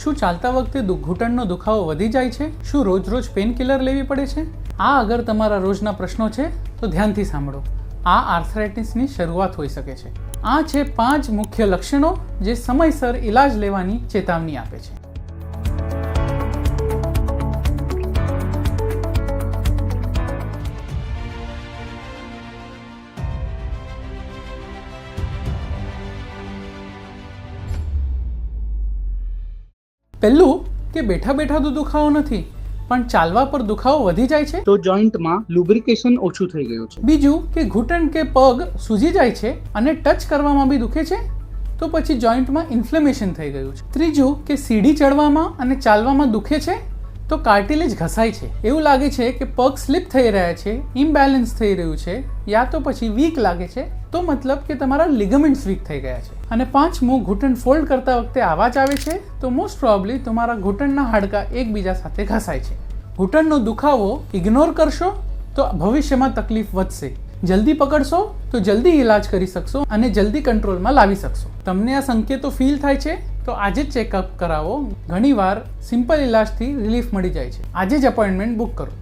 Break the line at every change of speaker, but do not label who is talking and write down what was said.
શું ચાલતા વખતે ઘૂંટણનો દુખાવો વધી જાય છે? શું રોજ રોજ પેન કિલર લેવી પડે છે? આ અગર તમારા રોજના પ્રશ્નો છે તો ધ્યાનથી સાંભળો. આ આર્થરાઇટિસની શરૂઆત હોઈ શકે છે. આ છે 5 મુખ્ય લક્ષણો જે સમયસર ઇલાજ લેવાની ચેતવણી આપે છે. પહેલું કે બેઠા બેઠા તો દુખાવો નથી, પણ ચાલવા પર દુખાવો વધી જાય છે
તો જોઈન્ટમાં લુબ્રિકેશન ઓછું થઈ ગયું છે.
બીજું કે ઘૂંટણ કે પગ સૂજી જાય છે અને ટચ કરવામાં બી દુખે છે, તો પછી જોઈન્ટમાં ઇન્ફ્લેમેશન થઈ ગયું છે. ત્રીજું કે સીડી ચડવામાં અને ચાલવામાં દુખે છે, તો કાર્ટિલેજ ઘસાય છે, એવું લાગે છે કે પગ સ્લીપ થઈ રહ્યા છે, ઇમ્બેલેન્સ થઈ રહ્યું છે, યા તો પછી વીક લાગે છે, તો મતલબ કે તમારા લિગામેન્ટ્સ વીક થઈ ગયા છે. અને પાંચમું, ઘૂંટણ ફોલ્ડ કરતા વખતે અવાજ આવે છે, તો મોસ્ટ પ્રોબેબલી તમારા ઘૂંટણના હાડકાં એકબીજા સાથે ઘસાય છે. ઘૂંટણનો દુખાવો ઇગ્નોર કરશો તો ભવિષ્યમાં તકલીફ વધશે. જલ્દી પકડશો તો જલ્દી ઇલાજ કરી શકશો અને જલ્દી કંટ્રોલમાં લાવી શકશો. તમને આ સંકેતો ફીલ થાય છે તો આજે જ ચેકઅપ કરાવો. ઘણીવાર સિમ્પલ ઇલાજથી રિલીફ મળી જાય છે. આજે જ અપોઇન્ટમેન્ટ બુક કરો.